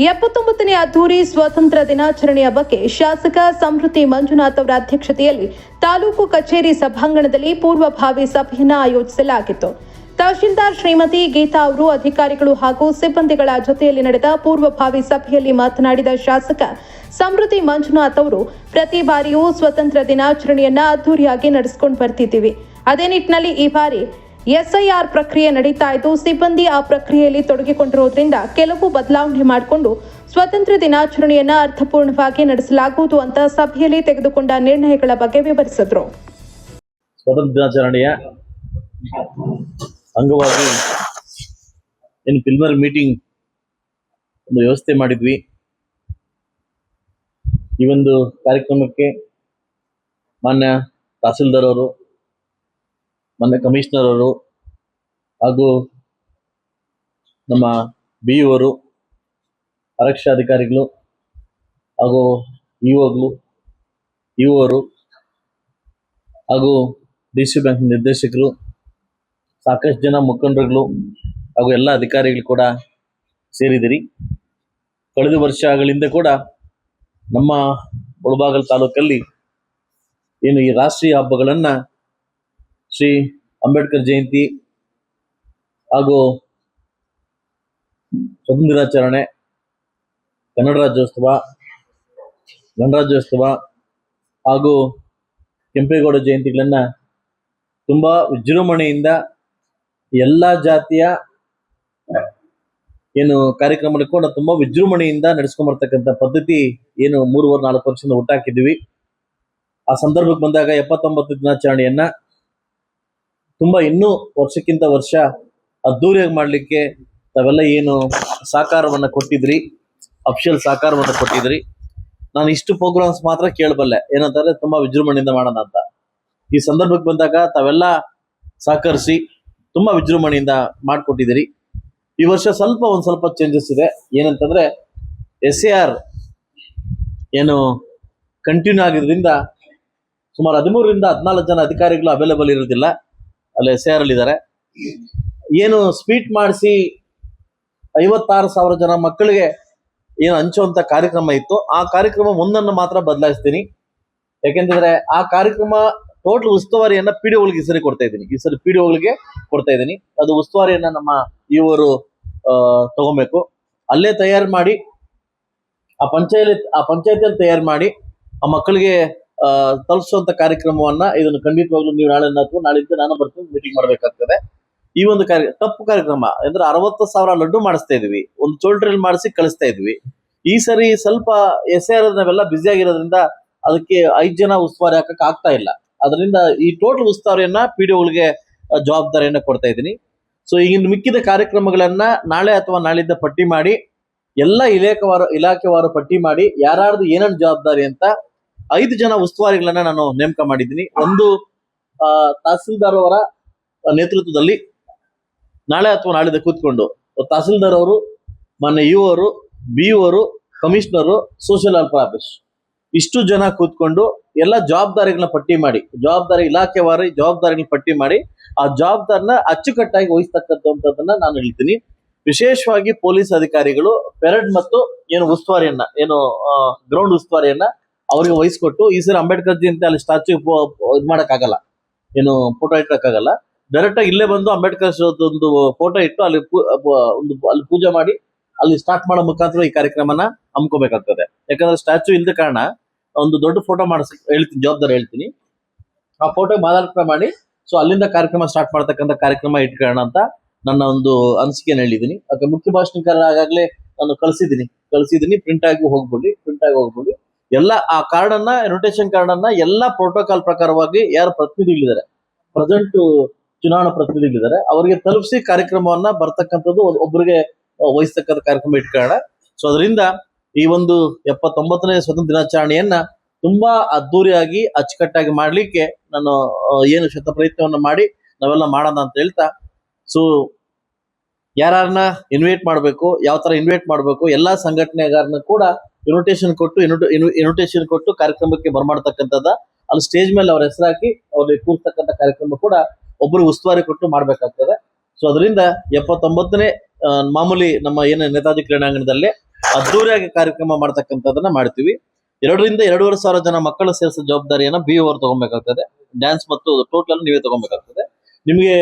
79ನೇ ಅದ್ದೂರಿ ಸ್ವಾತಂತ್ರ್ಯ ದಿನಾಚರಣೆಯ ಬಗ್ಗೆ ಶಾಸಕ ಸಮೃದ್ಧಿ ಮಂಜುನಾಥ್ ಅವರ ಅಧ್ಯಕ್ಷತೆಯಲ್ಲಿ ತಾಲೂಕು ಕಚೇರಿ ಸಭಾಂಗಣದಲ್ಲಿ ಪೂರ್ವಭಾವಿ ಸಭೆಯನ್ನು ಆಯೋಜಿಸಲಾಗಿತ್ತು. ತಹಶೀಲ್ದಾರ್ ಶ್ರೀಮತಿ ಗೀತಾ ಅವರು ಅಧಿಕಾರಿಗಳು ಹಾಗೂ ಸಿಬ್ಬಂದಿಗಳ ಜೊತೆಯಲ್ಲಿ ನಡೆದ ಪೂರ್ವಭಾವಿ ಸಭೆಯಲ್ಲಿ ಮಾತನಾಡಿದ ಶಾಸಕ ಸಮೃದ್ಧಿ ಮಂಜುನಾಥ್ ಅವರು ಪ್ರತಿ ಬಾರಿಯೂ ಸ್ವಾತಂತ್ರ್ಯ ದಿನಾಚರಣೆಯನ್ನ ಅದ್ದೂರಿಯಾಗಿ ನಡೆಸಿಕೊಂಡು ಬರ್ತಿದ್ದೀವಿ. ಅದೇ ನಿಟ್ಟಿನಲ್ಲಿ ಈ ಬಾರಿ ಎಸ್ಐಆರ್ ಪ್ರಕ್ರಿಯೆ ನಡೀತಾ ಇದ್ದು ಸಿಬ್ಬಂದಿ ಆ ಪ್ರಕ್ರಿಯೆಯಲ್ಲಿ ತೊಡಗಿಕೊಂಡಿರೋದ್ರಿಂದ ಕೆಲವು ಬದಲಾವಣೆ ಮಾಡಿಕೊಂಡು ಸ್ವಾತಂತ್ರ್ಯ ದಿನಾಚರಣೆಯನ್ನ ಅರ್ಥಪೂರ್ಣವಾಗಿ ನಡೆಸಲಾಗುವುದು ಅಂತ ಸಭೆಯಲ್ಲಿ ತೆಗೆದುಕೊಂಡ ನಿರ್ಣಯಗಳ ಬಗ್ಗೆ ವಿವರಿಸಿದ್ರು. ಸ್ವಾತಂತ್ರ್ಯ ದಿನಾಚರಣೆಯ ಅಂಗವಾಗಿ ಏನು ಪ್ರಿಲಿಮಿನರಿ ಮೀಟಿಂಗ್ ಒಂದು ವ್ಯವಸ್ಥೆ ಮಾಡಿದ್ವಿ. ಈ ಒಂದು ಕಾರ್ಯಕ್ರಮಕ್ಕೆ ಮಾನ್ಯ ತಹಸೀಲ್ದಾರ್ ಅವರು, ಮಾನ್ಯ ಕಮಿಷನರ್ ಅವರು ಹಾಗೂ ನಮ್ಮ BO ಅವರು, ಆರಕ್ಷಾ ಅಧಿಕಾರಿಗಳು ಹಾಗೂ EOಗಳು, ಅವರು ಹಾಗೂ DC ಬ್ಯಾಂಕ್ ನಿರ್ದೇಶಕರು, ಸಾಕಷ್ಟು ಜನ ಮುಖಂಡರುಗಳು ಹಾಗೂ ಎಲ್ಲ ಅಧಿಕಾರಿಗಳು ಕೂಡ ಸೇರಿದಿರಿ. ಕಳೆದ ವರ್ಷಗಳಿಂದ ಕೂಡ ನಮ್ಮ ಮುಳಬಾಗಿಲು ತಾಲೂಕಲ್ಲಿ ಏನು ಈ ರಾಷ್ಟ್ರೀಯ ಹಬ್ಬಗಳನ್ನು ಶ್ರೀ ಅಂಬೇಡ್ಕರ್ ಜಯಂತಿ ಹಾಗೂ ಸ್ವಾತಂತ್ರ್ಯ ದಿನಾಚರಣೆ, ಕನ್ನಡ ರಾಜ್ಯೋತ್ಸವ, ಗಣರಾಜ್ಯೋತ್ಸವ ಹಾಗೂ ಕೆಂಪೇಗೌಡ ಜಯಂತಿಗಳನ್ನು ತುಂಬ ವಿಜೃಂಭಣೆಯಿಂದ ಎಲ್ಲ ಜಾತಿಯ ಏನು ಕಾರ್ಯಕ್ರಮ ಕೂಡ ತುಂಬ ವಿಜೃಂಭಣೆಯಿಂದ ನಡೆಸ್ಕೊಂಡ್ಬರ್ತಕ್ಕಂಥ ಪದ್ಧತಿ ಏನು 3-4 ವರ್ಷದಿಂದ ಹುಟ್ಟಾಕಿದ್ದೀವಿ. ಆ ಸಂದರ್ಭಕ್ಕೆ ಬಂದಾಗ 79 ದಿನಾಚರಣೆಯನ್ನ ತುಂಬಾ ಇನ್ನೂ ವರ್ಷಕ್ಕಿಂತ ವರ್ಷ ಅದ್ದೂರಿಯಾಗಿ ಮಾಡಲಿಕ್ಕೆ ತಾವೆಲ್ಲ ಏನು ಸಹಕಾರವನ್ನ ಕೊಟ್ಟಿದ್ರಿ, ಅಫಿಷಿಯಲ್ ಸಹಕಾರವನ್ನ ಕೊಟ್ಟಿದ್ರಿ. ನಾನು ಇಷ್ಟು ಪ್ರೋಗ್ರಾಮ್ಸ್ ಮಾತ್ರ ಕೇಳಬಲ್ಲೆ, ಏನಂತಾರೆ ತುಂಬಾ ವಿಜೃಂಭಣೆಯಿಂದ ಮಾಡೋಣ ಅಂತ. ಈ ಸಂದರ್ಭಕ್ಕೆ ಬಂದಾಗ ತಾವೆಲ್ಲ ಸಹಕರಿಸಿ ತುಂಬಾ ವಿಜೃಂಭಣೆಯಿಂದ ಮಾಡಿಕೊಟ್ಟಿದ್ದೀರಿ. ಈ ವರ್ಷ ಒಂದ್ ಸ್ವಲ್ಪ ಚೇಂಜಸ್ ಇದೆ. ಏನಂತಂದ್ರೆ SAR ಏನು ಕಂಟಿನ್ಯೂ ಆಗಿದ್ರಿಂದ ಸುಮಾರು 13ರಿಂದ 14 ಜನ ಅಧಿಕಾರಿಗಳು ಅವೈಲೇಬಲ್ ಇರೋದಿಲ್ಲ, ಅಲ್ಲಿ SAR ಅಲ್ಲಿ ಇದ್ದಾರೆ. ಏನು ಸ್ಪೀಟ್ ಮಾಡಿಸಿ 56,000 ಜನ ಮಕ್ಕಳಿಗೆ ಏನು ಹಂಚುವಂತ ಕಾರ್ಯಕ್ರಮ ಇತ್ತು, ಆ ಕಾರ್ಯಕ್ರಮ ಒಂದನ್ನು ಮಾತ್ರ ಬದಲಾಯಿಸ್ತೀನಿ. ಯಾಕೆಂತಂದ್ರೆ ಆ ಕಾರ್ಯಕ್ರಮ ಟೋಟಲ್ ಉಸ್ತುವಾರಿಯನ್ನ PDOಗಳಿಗೆ ಈ ಸರಿ ಕೊಡ್ತಾ ಇದ್ದೀನಿ. ಈ ಸರಿ PDOಗಳಿಗೆ ಕೊಡ್ತಾ ಇದ್ದೀನಿ. ಅದು ಉಸ್ತುವಾರಿಯನ್ನ ನಮ್ಮ ಇವರು ತಗೊಬೇಕು. ಅಲ್ಲೇ ತಯಾರು ಮಾಡಿ ಆ ಪಂಚಾಯತಿಯಲ್ಲಿ ತಯಾರು ಮಾಡಿ ಆ ಮಕ್ಕಳಿಗೆ ತಲುಪಿಸುವಂತ ಕಾರ್ಯಕ್ರಮವನ್ನ ಇದನ್ನು ಖಂಡಿತವಾಗ್ಲೂ ನೀವು ನಾಳಿಂದ ನಾನು ಬರ್ತೀನಿ, ಮೀಟಿಂಗ್ ಮಾಡ್ಬೇಕಾಗ್ತದೆ. ಈ ಒಂದು ತಪ್ಪು ಕಾರ್ಯಕ್ರಮ ಅಂದ್ರೆ 60,000 ಲಡ್ಡು ಮಾಡಿಸ್ತಾ ಇದೀವಿ, ಒಂದು ಚೋಲ್ಟ್ರಿಯಲ್ಲಿ ಮಾಡಿಸಿ ಕಳಿಸ್ತಾ ಇದ್ವಿ. ಈ ಸರಿ ಸ್ವಲ್ಪ SAR ನಾವೆಲ್ಲ ಬ್ಯುಸಿ ಆಗಿರೋದ್ರಿಂದ ಅದಕ್ಕೆ 5 ಜನ ಉಸ್ತುವಾರಿ ಹಾಕಕ್ ಆಗ್ತಾ ಇಲ್ಲ. ಅದರಿಂದ ಈ ಟೋಟಲ್ ಉಸ್ತುವಾರಿಯನ್ನ PDOಗಳಿಗೆ ಜವಾಬ್ದಾರಿಯನ್ನ ಕೊಡ್ತಾ ಇದ್ದೀನಿ. ಸೊ ಈಗಿನ ಮಿಕ್ಕಿದ ಕಾರ್ಯಕ್ರಮಗಳನ್ನ ನಾಳೆ ಅಥವಾ ನಾಳಿದ್ದ ಪಟ್ಟಿ ಮಾಡಿ ಎಲ್ಲ ಇಲಾಖೆವಾರು ಪಟ್ಟಿ ಮಾಡಿ ಯಾರ್ದು ಏನೇನು ಜವಾಬ್ದಾರಿ ಅಂತ 5 ಜನ ಉಸ್ತುವಾರಿಗಳನ್ನ ನಾನು ನೇಮಕ ಮಾಡಿದ್ದೀನಿ. ಒಂದು ತಹಸೀಲ್ದಾರ್ ಅವರ ನೇತೃತ್ವದಲ್ಲಿ ನಾಳೆ ಅಥವಾ ನಾಳಿದ್ದ ಕೂತ್ಕೊಂಡು ತಹಸೀಲ್ದಾರ್ ಅವರು, ಮಾನ್ಯ EO ಅವರು, BO ಅವರು, ಕಮಿಷನರು, ಸೋಷಿಯಲ್ ವೆಲ್ಫೇರ್ ಆಫೀಸ್ ಇಷ್ಟು ಜನ ಕೂತ್ಕೊಂಡು ಎಲ್ಲ ಜವಾಬ್ದಾರಿಗಳನ್ನ ಪಟ್ಟಿ ಮಾಡಿ, ಇಲಾಖೆವಾರು ಜವಾಬ್ದಾರಿಗಳನ್ನ ಪಟ್ಟಿ ಮಾಡಿ ಆ ಜವಾಬ್ದಾರಿನ ಅಚ್ಚುಕಟ್ಟಾಗಿ ವಹಿಸ್ತಕ್ಕಂಥದ್ದನ್ನ ನಾನು ಹೇಳ್ತೀನಿ. ವಿಶೇಷವಾಗಿ ಪೊಲೀಸ್ ಅಧಿಕಾರಿಗಳು ಪೆರೇಡ್ ಮತ್ತು ಏನು ಉಸ್ತುವಾರಿಯನ್ನ ಗ್ರೌಂಡ್ ಉಸ್ತುವಾರಿಯನ್ನ ಅವರಿಗೆ ವಹಿಸ್ಕೊಟ್ಟು, ಈ ಸರಿ ಅಂಬೇಡ್ಕರ್ ಜಯಂತಿ ಅಲ್ಲಿ ಸ್ಟ್ಯಾಚ್ಯೂ ಇದು ಮಾಡಕ್ಕಾಗಲ್ಲ, ಏನು ಫೋಟೋ ಇಟ್ಟಕ್ಕಾಗಲ್ಲ. ಡೈರೆಕ್ಟ್ ಆಗಿ ಇಲ್ಲೇ ಬಂದು ಅಂಬೇಡ್ಕರ್ ಒಂದು ಫೋಟೋ ಇಟ್ಟು ಅಲ್ಲಿ ಪೂಜೆ ಮಾಡಿ ಅಲ್ಲಿ ಸ್ಟಾರ್ಟ್ ಮಾಡೋ ಮುಖಾಂತರ ಈ ಕಾರ್ಯಕ್ರಮನ ಹಮ್ಕೋಬೇಕಾಗ್ತದೆ. ಯಾಕಂದ್ರೆ ಸ್ಟ್ಯಾಚ್ಯೂ ಇಲ್ಲದ ಕಾರಣ ಒಂದು ದೊಡ್ಡ ಫೋಟೋ ಹೇಳ್ತೀನಿ, ಜವಾಬ್ದಾರಿ ಹೇಳ್ತೀನಿ. ಆ ಫೋಟೋ ಮಾದರಿ ಮಾಡಿ ಸೊ ಅಲ್ಲಿಂದ ಕಾರ್ಯಕ್ರಮ ಸ್ಟಾರ್ಟ್ ಮಾಡ್ತಕ್ಕಂಥ ಕಾರ್ಯಕ್ರಮ ಇಟ್ಕೊಳ್ಳೋಣ ಅಂತ ನನ್ನ ಒಂದು ಅನಿಸಿಕೆಯನ್ನು ಹೇಳಿದ್ದೀನಿ. ಅದಕ್ಕೆ ಮುಖ್ಯ ಭಾಷಣಕಾರ ಆಗಾಗಲೇ ನಾನು ಕಳಿಸಿದ್ದೀನಿ. ಪ್ರಿಂಟ್ ಆಗಿ ಹೋಗ್ಬಿಡಿ ಎಲ್ಲ ಆ ಕಾರ್ಡನ್ನ, ಇನ್ವಿಟೇಷನ್ ಕಾರ್ಡನ್ನ ಎಲ್ಲ ಪ್ರೋಟೋಕಾಲ್ ಪ್ರಕಾರವಾಗಿ ಯಾರು ಪ್ರತಿನಿಧಿಗಳಿದ್ದಾರೆ, ಪ್ರೆಸೆಂಟ್ ಚುನಾವಣಾ ಪ್ರತಿನಿಧಿಗಳಿದ್ದಾರೆ, ಅವರಿಗೆ ತಲುಪಿಸಿ ಕಾರ್ಯಕ್ರಮವನ್ನ ಬರ್ತಕ್ಕಂಥದ್ದು ಒಬ್ಬರಿಗೆ ವಹಿಸ್ತಕ್ಕಂಥ ಕಾರ್ಯಕ್ರಮ ಇಟ್ಕೊಳ್ಳೋಣ. ಸೊ ಅದರಿಂದ ಈ ಒಂದು 79ನೇ ಸ್ವಾತಂತ್ರ್ಯ ದಿನಾಚರಣೆಯನ್ನ ತುಂಬಾ ಅದ್ದೂರಿಯಾಗಿ ಅಚ್ಚುಕಟ್ಟಾಗಿ ಮಾಡ್ಲಿಕ್ಕೆ ನಾನು ಏನು ಶತ ಪ್ರಯತ್ನವನ್ನ ಮಾಡಿ ನಾವೆಲ್ಲ ಮಾಡೋಣ ಅಂತ ಹೇಳ್ತಾ, ಸೊ ಯಾರನ್ನ ಇನ್ವೈಟ್ ಮಾಡಬೇಕು, ಯಾವ ತರ ಇನ್ವೈಟ್ ಮಾಡಬೇಕು, ಎಲ್ಲಾ ಸಂಘಟನೆಗಾರನ ಕೂಡ ಇನ್ವಿಟೇಷನ್ ಕೊಟ್ಟು ಕಾರ್ಯಕ್ರಮಕ್ಕೆ ಬರ್ಮಾಡ್ತಕ್ಕಂಥದ್ದ, ಅಲ್ಲಿ ಸ್ಟೇಜ್ ಮೇಲೆ ಅವ್ರ ಹೆಸರು ಹಾಕಿ ಅವ್ರಿಗೆ ಕೂರ್ತಕ್ಕಂಥ ಕಾರ್ಯಕ್ರಮ ಕೂಡ ಒಬ್ಬರು ಉಸ್ತುವಾರಿ ಕೊಟ್ಟು ಮಾಡ್ಬೇಕಾಗ್ತದೆ. ಸೊ ಅದರಿಂದ 79ನೇ ಮಾಮೂಲಿ ನಮ್ಮ ಏನು ನೇತಾಜಿ ಕ್ರೀಡಾಂಗಣದಲ್ಲಿ ಅದ್ದೂರಿಯಾಗಿ ಕಾರ್ಯಕ್ರಮ ಮಾಡ್ತಕ್ಕಂಥದ್ದನ್ನ ಮಾಡ್ತೀವಿ. 2 ರಿಂದ 2,500 ಜನ ಮಕ್ಕಳು ಸೇರಿಸೋ ಜವಾಬ್ದಾರಿಯನ್ನ BO ಅವರು ತಗೊಬೇಕಾಗ್ತದೆ. ಡ್ಯಾನ್ಸ್ ಮತ್ತು ಟೋಟಲ್ ನೀವೇ ತಗೊಬೇಕಾಗ್ತದೆ. ನಿಮಗೆ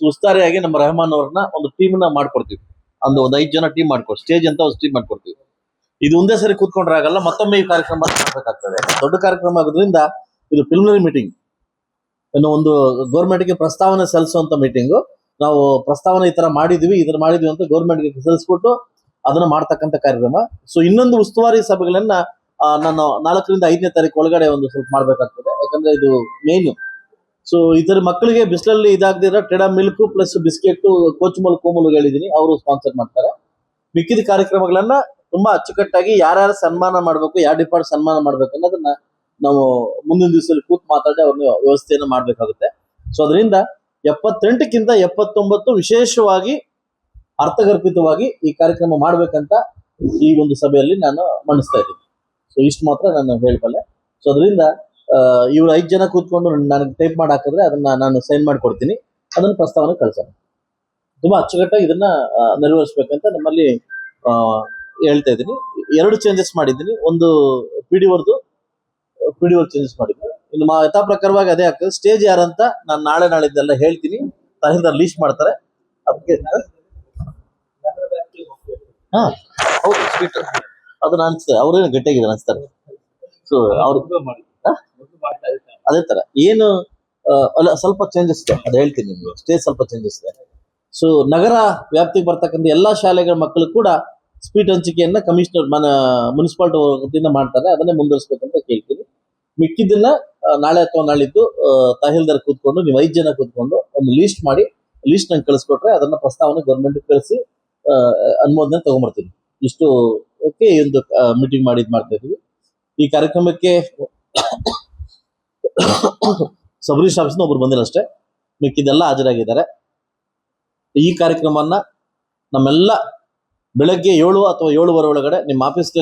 ಉಸ್ತುವಾರಿಯಾಗಿ ನಮ್ಮ ರೆಹಮಾನ್ ಅವ್ರನ್ನ ಒಂದು ಟೀಮ್ ನ ಮಾಡ್ಕೊಡ್ತೀವಿ. ಒಂದು 5 ಜನ ಟೀಮ್ ಮಾಡ್ಕೊಡ್ತೀವಿ. ಸ್ಟೇಜ್ ಅಂತ ಒಂದು ಟೀಮ್ ಮಾಡ್ಕೊಡ್ತೀವಿ. ಇದು ಒಂದೇ ಸರಿ ಕೂತ್ಕೊಂಡ್ರೆ ಆಗಲ್ಲ, ಮತ್ತೊಮ್ಮೆ ಈ ಕಾರ್ಯಕ್ರಮ ಮಾಡ್ಬೇಕಾಗ್ತದೆ. ದೊಡ್ಡ ಕಾರ್ಯಕ್ರಮ ಆಗೋದ್ರಿಂದ ಇದು ಪ್ರಿಲಿಮಿನರಿ ಮೀಟಿಂಗ್, ಇನ್ನು ಒಂದು ಗೌರ್ಮೆಂಟ್ಗೆ ಪ್ರಸ್ತಾವನೆ ಸಲ್ಲಿಸುವಂತ ಮೀಟಿಂಗು. ನಾವು ಪ್ರಸ್ತಾವನೆ ಈ ತರ ಮಾಡಿದ್ವಿ ಅಂತ ಗೌರ್ಮೆಂಟ್ಗೆ ಸಲ್ಲಿಸ್ಬಿಟ್ಟು ಅದನ್ನ ಮಾಡ್ತಕ್ಕಂಥ ಕಾರ್ಯಕ್ರಮ. ಸೊ ಇನ್ನೊಂದು ಉಸ್ತುವಾರಿ ಸಭೆಗಳನ್ನ ನಾನು 4 ರಿಂದ 5ನೇ ತಾರೀಕು ಒಳಗಡೆ ಒಂದು ಸ್ವಲ್ಪ ಮಾಡ್ಬೇಕಾಗ್ತದೆ. ಯಾಕಂದ್ರೆ ಇದು ಮೇನ್. ಸೊ ಇದರ ಮಕ್ಕಳಿಗೆ ಬಿಸಿಲಲ್ಲಿ ಇದಾಗದಿರೋ ಟೆಡಾ ಮಿಲ್ಕ್ ಪ್ಲಸ್ ಬಿಸ್ಕೆಟ್ ಕೋಚುಮಲ್ ಕೋಮಲ್ ಹೇಳಿದೀನಿ, ಅವರು ಸ್ಪಾನ್ಸರ್ ಮಾಡ್ತಾರೆ. ಮಿಕ್ಕಿದ ಕಾರ್ಯಕ್ರಮಗಳನ್ನ ತುಂಬಾ ಅಚ್ಚುಕಟ್ಟಾಗಿ ಯಾರ್ಯಾರು ಸನ್ಮಾನ ಮಾಡ್ಬೇಕು, ಯಾವ ಡಿಪಾರ್ಟ್ಮೆಂಟ್ ಸನ್ಮಾನ ಮಾಡ್ಬೇಕು ಅನ್ನೋದನ್ನ ನಾವು ಮುಂದಿನ ದಿವಸದಲ್ಲಿ ಕೂತ್ ಮಾತಾಡಿ ಅವ್ರನ್ನ ವ್ಯವಸ್ಥೆಯನ್ನು ಮಾಡ್ಬೇಕಾಗುತ್ತೆ. ಸೊ ಅದರಿಂದ 78ಕ್ಕಿಂತ 79 ವಿಶೇಷವಾಗಿ ಅರ್ಥಗರ್ಭಿತವಾಗಿ ಈ ಕಾರ್ಯಕ್ರಮ ಮಾಡ್ಬೇಕಂತ ಈ ಒಂದು ಸಭೆಯಲ್ಲಿ ನಾನು ಮಂಡಿಸ್ತಾ ಇದ್ದೀನಿ. ಸೊ ಇಷ್ಟು ಮಾತ್ರ ನಾನು ಹೇಳಬಲ್ಲೆ. ಸೊ ಅದರಿಂದ ಇವ್ರು 5 ಜನ ಕೂತ್ಕೊಂಡು ನನಗೆ ಟೈಪ್ ಮಾಡಿ ಹಾಕಿದ್ರೆ ಅದನ್ನ ನಾನು ಸೈನ್ ಮಾಡಿ ಕೊಡ್ತೀನಿ, ಅದನ್ನ ಪ್ರಸ್ತಾವನೆ ಕಳ್ಸೋಣ. ತುಂಬಾ ಅಚ್ಚುಕಟ್ಟಾಗಿ ಇದನ್ನ ನೆರವೇರಿಸಬೇಕಂತ ನಮ್ಮಲ್ಲಿ ಹೇಳ್ತಾ ಇದ್ದೀನಿ. 2 ಚೇಂಜಸ್ ಮಾಡಿದ್ದೀನಿ. ಒಂದು PDO ಚೇಂಜಸ್ ಮಾಡಿದ್ದೀನಿ. ಇನ್ನು ಯಥಾ ಪ್ರಕಾರವಾಗಿ ಅದೇ ಆಗ್ತದೆ. ಸ್ಟೇಜ್ ಯಾರಂತ ನಾನು ನಾಳಿದ್ದೆಲ್ಲ ಹೇಳ್ತೀನಿ. ತಹಸೀಲ್ದಾರ್ ಲೀಸ್ಟ್ ಮಾಡ್ತಾರೆ. ಅದಕ್ಕೆ ಹೌದು ಸ್ವೀಟ್ ಅದನ್ನ ಅನ್ಸ್ತದೆ. ಅವ್ರೇನು ಗಟ್ಟಿಯಾಗಿದೆ ಅನ್ಸ್ತಾರೆ. ಸೊ ಅವ್ರು ಅದೇ ತರ ಏನು ಅಲ್ಲ, ಸ್ವಲ್ಪ ಚೇಂಜಸ್ ಇದೆ, ಅದು ಹೇಳ್ತೀನಿ ನಿಮ್ಗೆ. ಸ್ಟೇಜ್ ಸ್ವಲ್ಪ ಚೇಂಜಸ್ ಇದೆ. ಸೊ ನಗರ ವ್ಯಾಪ್ತಿಗೆ ಬರ್ತಕ್ಕಂಥ ಎಲ್ಲಾ ಶಾಲೆಗಳ ಮಕ್ಕಳು ಕೂಡ ಸ್ವೀಟ್ ಹಂಚಿಕೆಯನ್ನ ಕಮಿಷನರ್ ಮುನ್ಸಿಪಾಲಿಟಿ ವತಿಯಿಂದ ಮಾಡ್ತಾರೆ. ಅದನ್ನೇ ಮುಂದುವರಿಸಬೇಕಂತ ಕೇಳ್ತೀನಿ. ಮಿಕ್ಕಿದ್ದನ್ನ ನಾಳೆ ಅಥವಾ ನಾಳಿದ್ದು ತಹಸೀಲ್ದಾರ್ ಕೂತ್ಕೊಂಡು ನೀವು 5 ಜನ ಕೂತ್ಕೊಂಡು ಒಂದು ಲೀಸ್ಟ್ ಮಾಡಿ ಲೀಸ್ಟ್ ನಂಗೆ ಕಳಿಸ್ಕೊಟ್ರೆ ಅದನ್ನ ಪ್ರಸ್ತಾವನೆ ಗೌರ್ಮೆಂಟ್ ಕಳಿಸಿ ಅನುಮೋದನೆ ತಗೊಂಡ್ಬರ್ತೀನಿ. ಇಷ್ಟು ಓಕೆ. ಈ ಒಂದು ಮೀಟಿಂಗ್ ಮಾಡಿ ಮಾಡ್ತಾ ಇದೀವಿ. ಈ ಕಾರ್ಯಕ್ರಮಕ್ಕೆ ಸಬ್ ರಿಜಿಸ್ಟ್ರಾರ್ ಆಫೀಸ್ನ ಒಬ್ರು ಬಂದಿಲ್ಲ ಅಷ್ಟೇ, ಮಿಕ್ಕಿದೆಲ್ಲ ಹಾಜರಾಗಿದ್ದಾರೆ. ಈ ಕಾರ್ಯಕ್ರಮವನ್ನ ನಮ್ಮೆಲ್ಲ ಬೆಳಗ್ಗೆ 7 ಅಥವಾ 7:15 ಒಳಗಡೆ ನಿಮ್ಮ ಆಫೀಸ್